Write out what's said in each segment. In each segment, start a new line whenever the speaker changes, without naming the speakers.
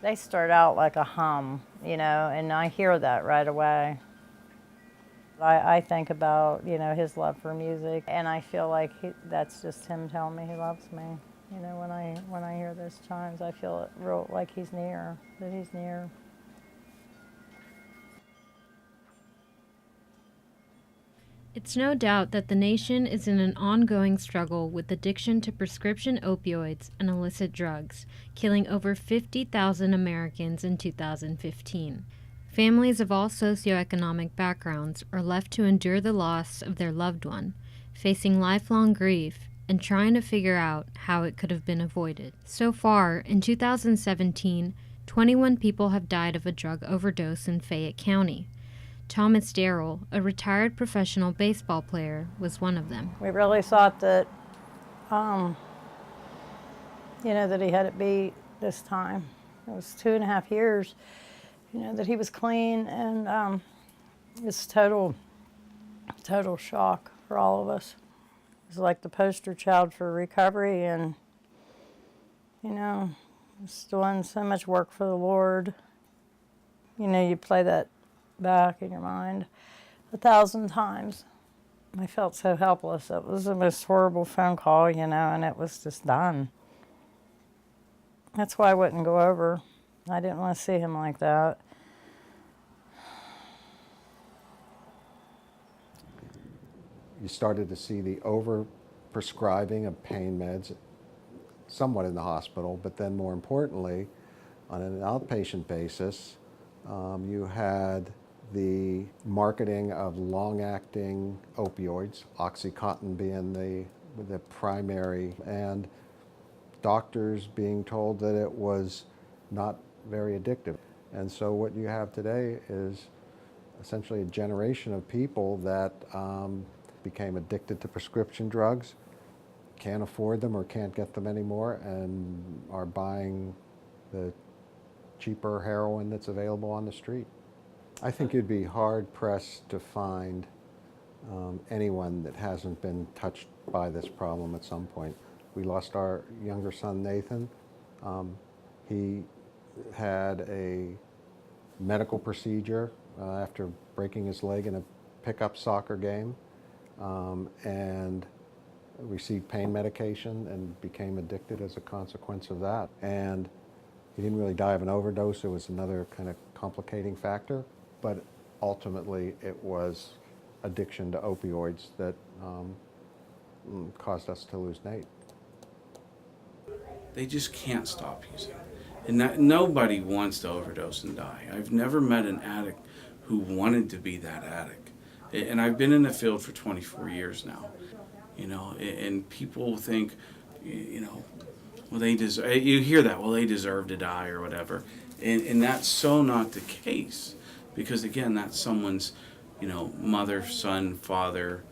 They start out like a hum, you know, and I hear that right away. I think about, you know, his love for music, and I feel like that's just him telling me he loves me. You know, when I hear those chimes, I feel it real like he's near, that he's near.
It's no doubt that the nation is in an ongoing struggle with addiction to prescription opioids and illicit drugs, killing over 50,000 Americans in 2015. Families of all socioeconomic backgrounds are left to endure the loss of their loved one, facing lifelong grief and trying to figure out how it could have been avoided. So far, in 2017, 21 people have died of a drug overdose in Fayette County. Thomas Darrell, a retired professional baseball player, was one of them.
We really thought that, you know, that he had it beat this time. It was 2.5 years, you know, that he was clean, and it's total shock for all of us. It was like the poster child for recovery, and, you know, just doing so much work for the Lord. You know, you play that back in your mind 1,000 times. I felt so helpless. It was the most horrible phone call, you know, and it was just done. That's why I wouldn't go over. I didn't want to see him like that.
You started to see the over-prescribing of pain meds somewhat in the hospital, but then more importantly, on an outpatient basis, you had the marketing of long-acting opioids, OxyContin being the primary, and doctors being told that it was not very addictive. And so what you have today is essentially a generation of people that became addicted to prescription drugs, can't afford them or can't get them anymore, and are buying the cheaper heroin that's available on the street. I think you'd be hard-pressed to find anyone that hasn't been touched by this problem at some point. We lost our younger son, Nathan. He had a medical procedure after breaking his leg in a pickup soccer game, and received pain medication and became addicted as a consequence of that. And he didn't really die of an overdose. It was another kind of complicating factor, but ultimately it was addiction to opioids that caused us to lose Nate.
They just can't stop using. And nobody wants to overdose and die. I've never met an addict who wanted to be that addict. And I've been in the field for 24 years now, you know, and people think, you know, well, you hear that, well, they deserve to die or whatever. And that's so not the case, because again, that's someone's, you know, mother, son, father,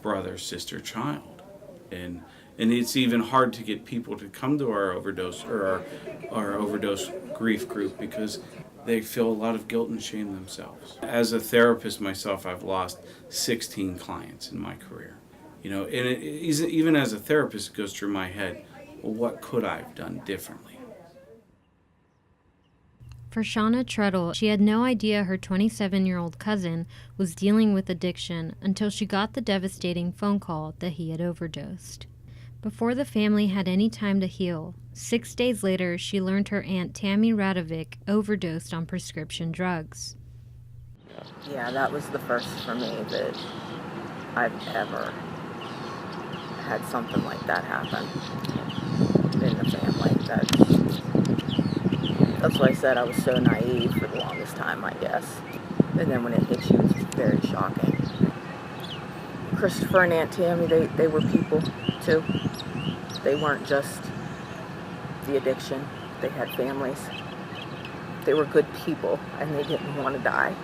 brother, sister, child. And it's even hard to get people to come to our overdose or our overdose grief group, because they feel a lot of guilt and shame themselves. As a therapist myself, I've lost 16 clients in my career. You know, and even as a therapist, it goes through my head, well, what could I have done differently?
For Shauna Treadle, she had no idea her 27-year-old cousin was dealing with addiction until she got the devastating phone call that he had overdosed. Before the family had any time to heal, 6 days later, she learned her Aunt Tammy Radovic overdosed on prescription drugs.
Yeah, that was the first for me that I've ever had something like that happen in the family. That's why I said I was so naive for the longest time, I guess. And then when it hit you, it's very shocking. Christopher and Aunt Tammy, they were people too. They weren't just the addiction. They had families. They were good people, and they didn't want to die.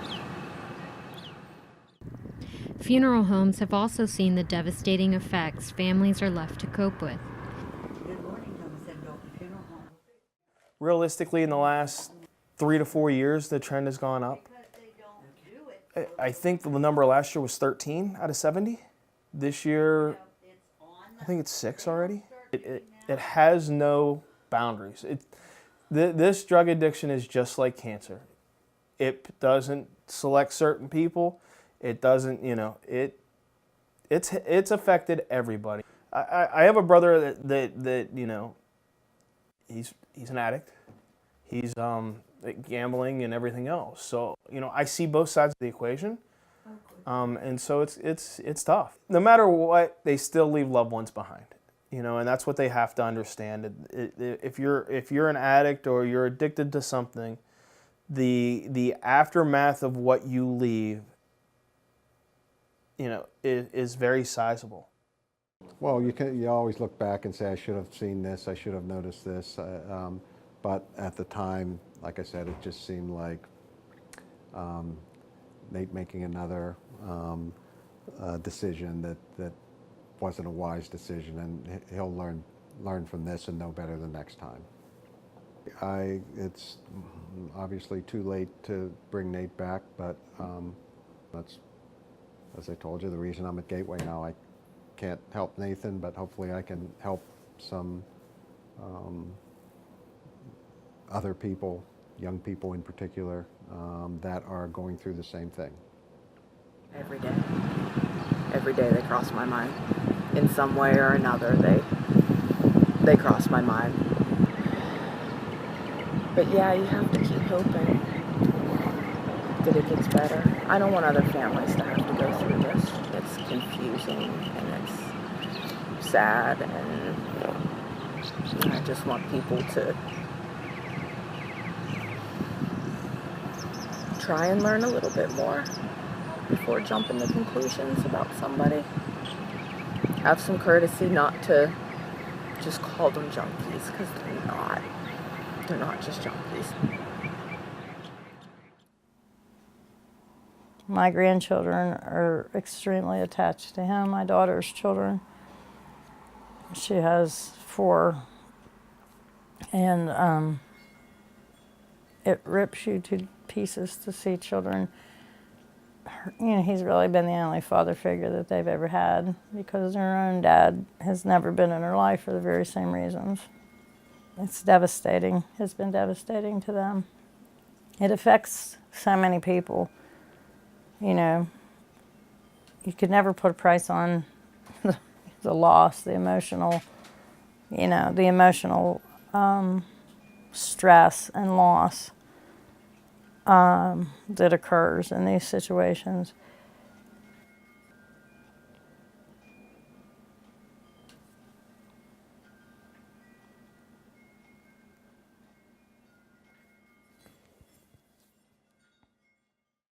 Funeral homes have also seen the devastating effects families are left to cope with.
Realistically, in the last 3 to 4 years, the trend has gone up. I think the number last year was 13 out of 70. This year, I think it's 6 already. It has no boundaries. This drug addiction is just like cancer. It doesn't select certain people. It doesn't, it's affected everybody. I have a brother that he's an addict. He's gambling and everything else. So I see both sides of the equation, and so it's tough. No matter what, they still leave loved ones behind. And that's what they have to understand. If you're an addict or you're addicted to something, the aftermath of what you leave, is very sizable.
Well, you always look back and say, I should have seen this, I should have noticed this, but at the time, like I said, it just seemed like Nate making another decision that wasn't a wise decision, and he'll learn from this and know better the next time. It's obviously too late to bring Nate back, but that's, as I told you, the reason I'm at Gateway now. I can't help Nathan, but hopefully I can help some other people, young people in particular, that are going through the same thing.
Every day they cross my mind. In some way or another, they cross my mind. But yeah, you have to keep hoping that it gets better. I don't want other families to have to go through this. It's confusing and it's sad, and I just want people to try and learn a little bit more before jumping to conclusions about somebody. Have some courtesy not to just call them junkies, because they're not. They're not just junkies.
My grandchildren are extremely attached to him. My daughter's children, she has 4, and it rips you to pieces to see children. He's really been the only father figure that they've ever had, because their own dad has never been in their life for the very same reasons. It's devastating. It's been devastating to them. It affects so many people. You could never put a price on the loss, the emotional, stress and loss that occurs in these situations.